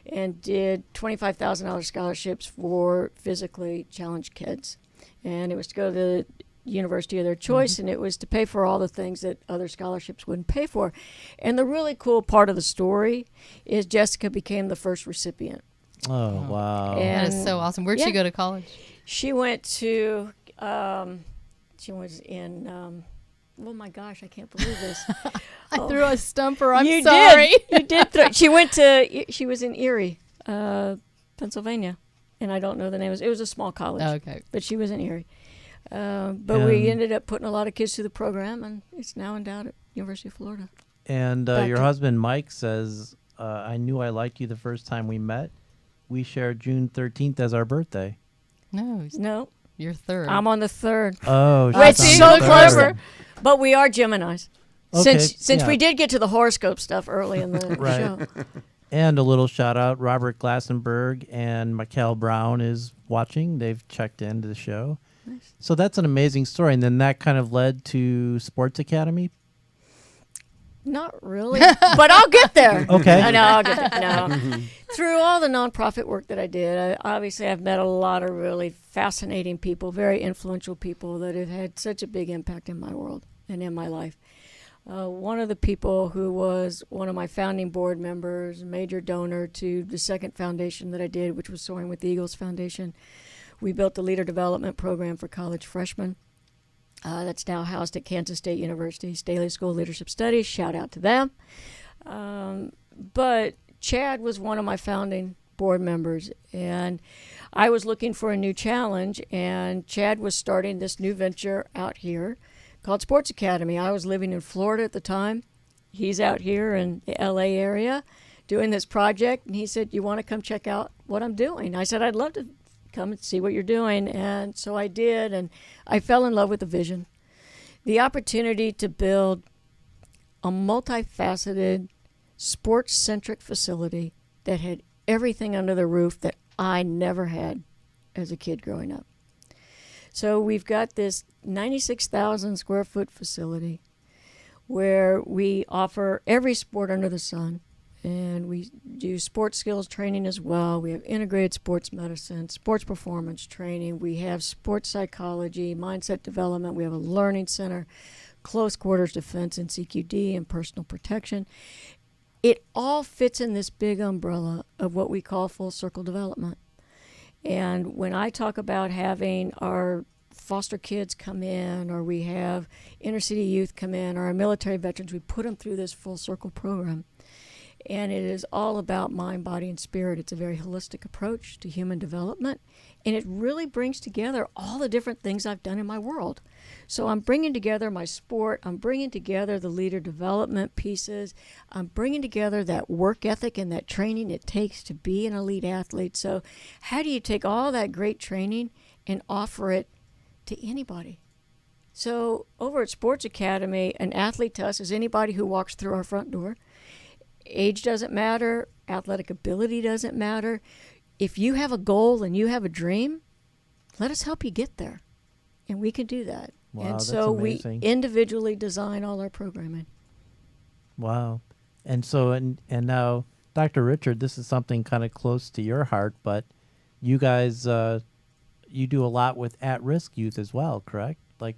and did $25,000 scholarships for physically challenged kids. And it was to go to the university of their choice, and it was to pay for all the things that other scholarships wouldn't pay for. And the really cool part of the story is Jessica became the first recipient. Oh, wow. And that is so awesome. Where'd she go to college? She went to, she was in, oh my gosh, I can't believe this. I threw a stumper. I'm you sorry. You did throw. She was in Erie, Pennsylvania, and I don't know the name. It was a small college. Oh, okay. But she was in Erie. But we ended up putting a lot of kids through the program, and it's now endowed at University of Florida. And your husband, Mike, says, I knew I liked you the first time we met. We shared June 13th as our birthday. No. You're third. I'm on the 3rd. Oh, it's so clever. But we are Geminis. Okay, Since we did get to the horoscope stuff early in the show. And a little shout out, Robert Glassenberg and Mikkel Brown is watching. They've checked into the show. Nice. So that's an amazing story. And then that kind of led to Sports Academy. Not really, but I'll get there. Okay. I know, I'll get there. No. Through all the nonprofit work that I did, obviously I've met a lot of really fascinating people, very influential people that have had such a big impact in my world and in my life. One of the people who was one of my founding board members, a major donor to the second foundation that I did, which was Soaring with the Eagles Foundation, we built the leader development program for college freshmen. That's now housed at Kansas State University, Staley School of Leadership Studies. Shout out to them. But Chad was one of my founding board members, and I was looking for a new challenge, and Chad was starting this new venture out here called Sports Academy. I was living in Florida at the time. He's out here in the LA area doing this project, and he said, "You want to come check out what I'm doing?" I said, "I'd love to come and see what you're doing." And so I did, and I fell in love with the vision. The opportunity to build a multifaceted, sports-centric facility that had everything under the roof that I never had as a kid growing up. So we've got this 96,000 square foot facility where we offer every sport under the sun. And we do sports skills training as well. We have integrated sports medicine, sports performance training. We have sports psychology, mindset development. We have a learning center, close quarters defense and CQD, and personal protection. It all fits in this big umbrella of what we call full circle development. And when I talk about having our foster kids come in, or we have inner city youth come in, or our military veterans, we put them through this full circle program. And it is all about mind, body, and spirit. It's a very holistic approach to human development. And it really brings together all the different things I've done in my world. So I'm bringing together my sport. I'm bringing together the leader development pieces. I'm bringing together that work ethic and that training it takes to be an elite athlete. So how do you take all that great training and offer it to anybody? So over at Sports Academy, an athlete to us is anybody who walks through our front door. Age doesn't matter. Athletic ability doesn't matter. If you have a goal and you have a dream, let us help you get there. And we can do that. Wow, and that's so amazing. we individually design all our programming. Wow. And so, and now, Dr. Richard, this is something kind of close to your heart, but you guys, you do a lot with at-risk youth as well, correct? Like,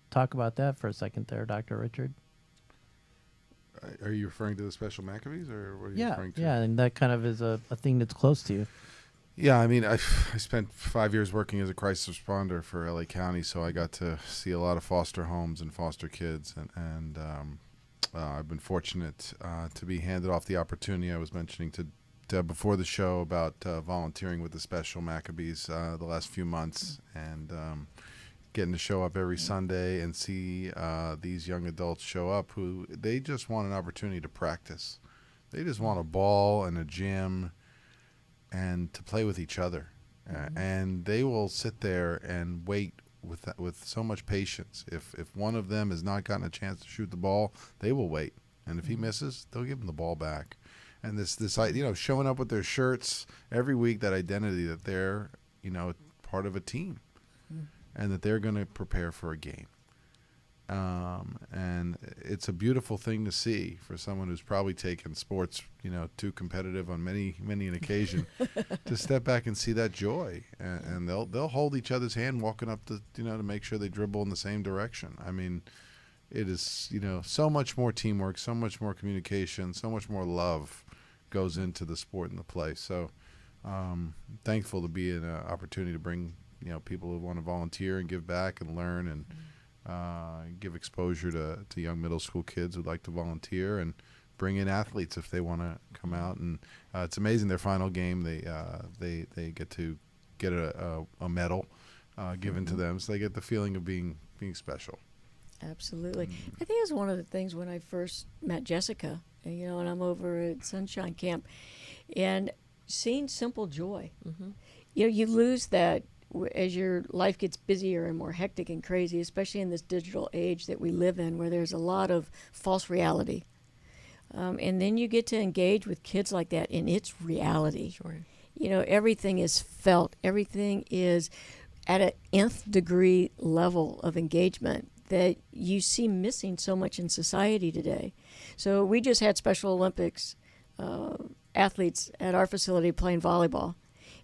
talk about that for a second there, Dr. Richard. Are you referring to the Special Maccabees, or what are you referring to? Yeah, and that kind of is a thing that's close to you. Yeah, I mean, I spent 5 years working as a crisis responder for LA County, so I got to see a lot of foster homes and foster kids, and I've been fortunate to be handed off the opportunity. I was mentioning to Deb before the show about volunteering with the Special Maccabees the last few months, and getting to show up every Sunday and see these young adults show up who they just want an opportunity to practice. They just want a ball and a gym and to play with each other. And they will sit there and wait with so much patience. If one of them has not gotten a chance to shoot the ball, they will wait. And if he misses, they'll give him the ball back. And this showing up with their shirts every week, that identity that they're, part of a team. And that they're going to prepare for a game. And it's a beautiful thing to see for someone who's probably taken sports, too competitive on many an occasion, to step back and see that joy. And they'll hold each other's hand walking up to make sure they dribble in the same direction. I mean, it is, so much more teamwork, so much more communication, so much more love goes into the sport and the play. So thankful to be an opportunity to bring people who want to volunteer and give back and learn and give exposure to young middle school kids who'd like to volunteer, and bring in athletes if they want to come out. And it's amazing, their final game, they get to get a medal given to them, so they get the feeling of being special. Absolutely. I think it was one of the things when I first met Jessica, and I'm over at Sunshine Camp, and seeing simple joy. You lose that as your life gets busier and more hectic and crazy, especially in this digital age that we live in, where there's a lot of false reality. And then you get to engage with kids like that in its reality. Sure. You know, everything is felt. Everything is at an nth degree level of engagement that you see missing so much in society today. So we just had Special Olympics athletes at our facility playing volleyball.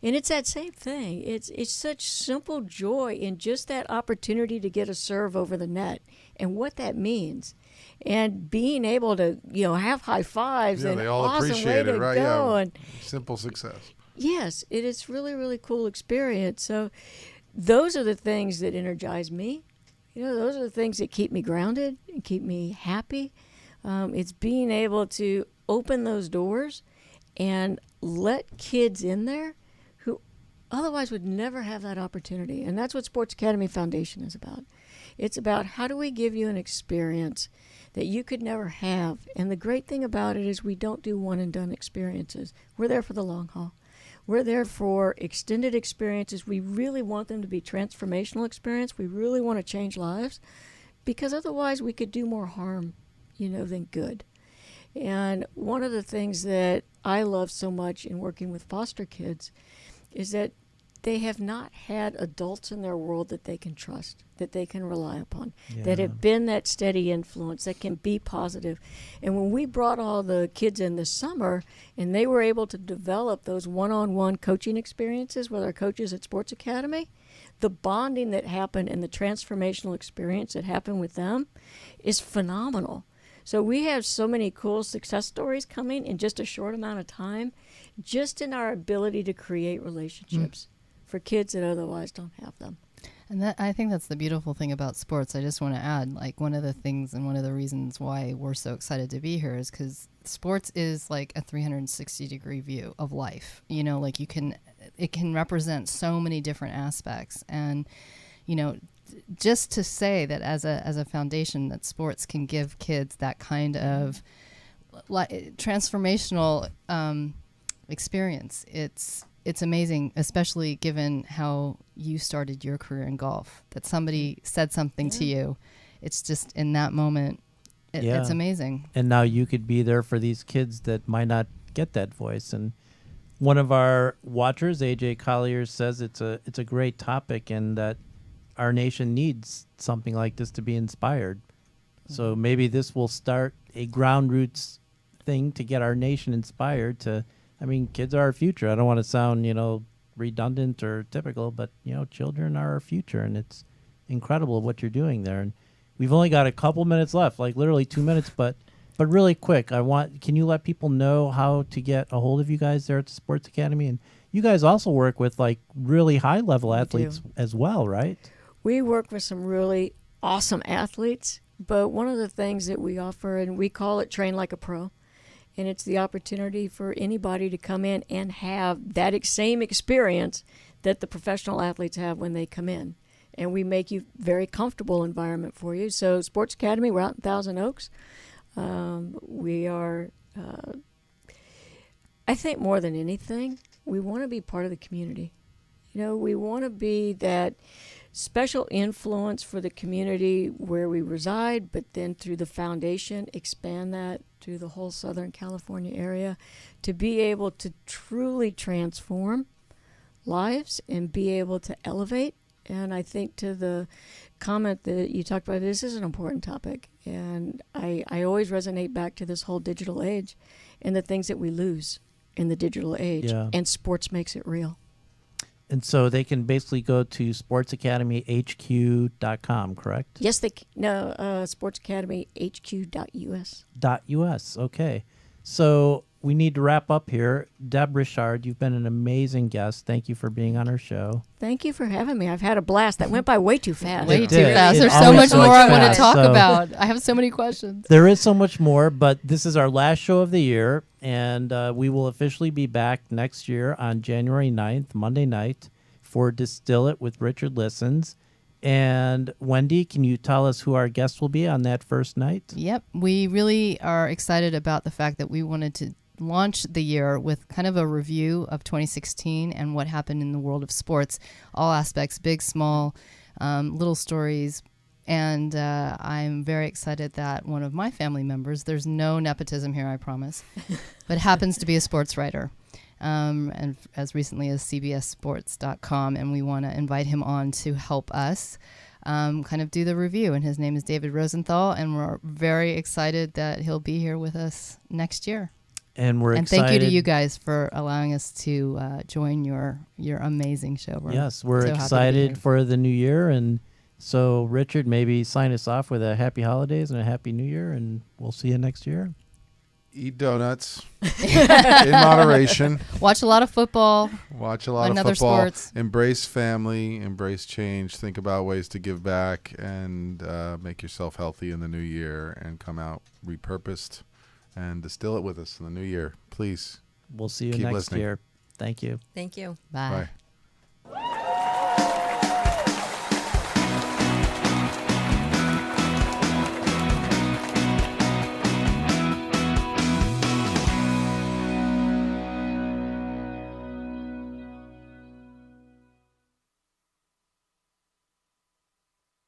And it's that same thing. It's such simple joy in just that opportunity to get a serve over the net and what that means. And being able to, you know, have high fives and they all awesome appreciate way it, to right? go. Yeah, And simple success. yes, it is really, really cool experience. So those are the things that energize me. You know, those are the things that keep me grounded and keep me happy. It's being able to open those doors and let kids in there who otherwise would never have that opportunity. And that's what Sports Academy Foundation is about. It's about how do we give you an experience that you could never have. And the great thing about it is we don't do one and done experiences. We're there for the long haul. We're there for extended experiences. We really want them to be transformational experience. We really want to change lives because otherwise we could do more harm, you know, than good. And one of the things that I love so much in working with foster kids is that they have not had adults in their world that they can trust, that they can rely upon, that have been that steady influence, that can be positive. And when we brought all the kids in this summer and they were able to develop those one-on-one coaching experiences with our coaches at Sports Academy, the bonding that happened and the transformational experience that happened with them is phenomenal. So we have so many cool success stories coming in just a short amount of time, just in our ability to create relationships for kids that otherwise don't have them. And that, I think that's the beautiful thing about sports. I just want to add, like, one of the things and one of the reasons why we're so excited to be here is because sports is like a 360-degree view of life. You know, like it can represent so many different aspects. And, you know, just to say that as a foundation that sports can give kids that kind of transformational experience, it's amazing, especially given how you started your career in golf, that somebody said something to you. It's just in that moment, it's amazing. And now you could be there for these kids that might not get that voice. And one of our watchers, AJ Collier, says it's a great topic and that our nation needs something like this to be inspired. So maybe this will start a ground roots thing to get our nation inspired to, I mean, kids are our future. I don't want to sound, you know, redundant or typical, but, you know, children are our future, and it's incredible what you're doing there. And we've only got a couple minutes left, like literally 2 minutes, but really quick, can you let people know how to get a hold of you guys there at the Sports Academy? And you guys also work with like really high level athletes as well, right? We work with some really awesome athletes, but one of the things that we offer, and we call it Train Like a Pro, and it's the opportunity for anybody to come in and have that same experience that the professional athletes have when they come in. And we make you very comfortable environment for you. So Sports Academy, we're out in Thousand Oaks. We are, I think more than anything, we want to be part of the community. You know, we want to be that special influence for the community where we reside, but then through the foundation, expand that to the whole Southern California area to be able to truly transform lives and be able to elevate. And I think to the comment that you talked about, this is an important topic. And I always resonate back to this whole digital age and the things that we lose in the digital age. Yeah. And sports makes it real. And so they can basically go to sportsacademyhq.com, correct? Yes, sportsacademyhq.us. .us, okay. So we need to wrap up here. Debra Shard, you've been an amazing guest. Thank you for being on our show. Thank you for having me. I've had a blast. That went by way too fast. Way It too did. fast. It There's so always much goes more I want fast, to talk so- about. I have so many questions. There is so much more, but this is our last show of the year, and we will officially be back next year on January 9th, Monday night, for Distill It with Richard Listens. And Wendy, can you tell us who our guests will be on that first night? Yep. We really are excited about the fact that we wanted to launch the year with kind of a review of 2016 and what happened in the world of sports, all aspects, big, small, little stories, And I'm very excited that one of my family members, there's no nepotism here, I promise, but happens to be a sports writer. And as recently as CBSSports.com, and we want to invite him on to help us kind of do the review. And his name is David Rosenthal, and we're very excited that he'll be here with us next year. And we're and excited. Thank you to you guys for allowing us to join your amazing show. Yes, we're so excited for the new year. And so, Richard, maybe sign us off with a happy holidays and a happy new year, and we'll see you next year. Eat donuts in moderation. Watch a lot of football. Watch a lot of other football. Sports. Embrace family. Embrace change. Think about ways to give back and make yourself healthy in the new year and come out repurposed and distill it with us in the new year. Please. We'll see you Keep next listening. year. Thank you. Thank you. Bye. Bye.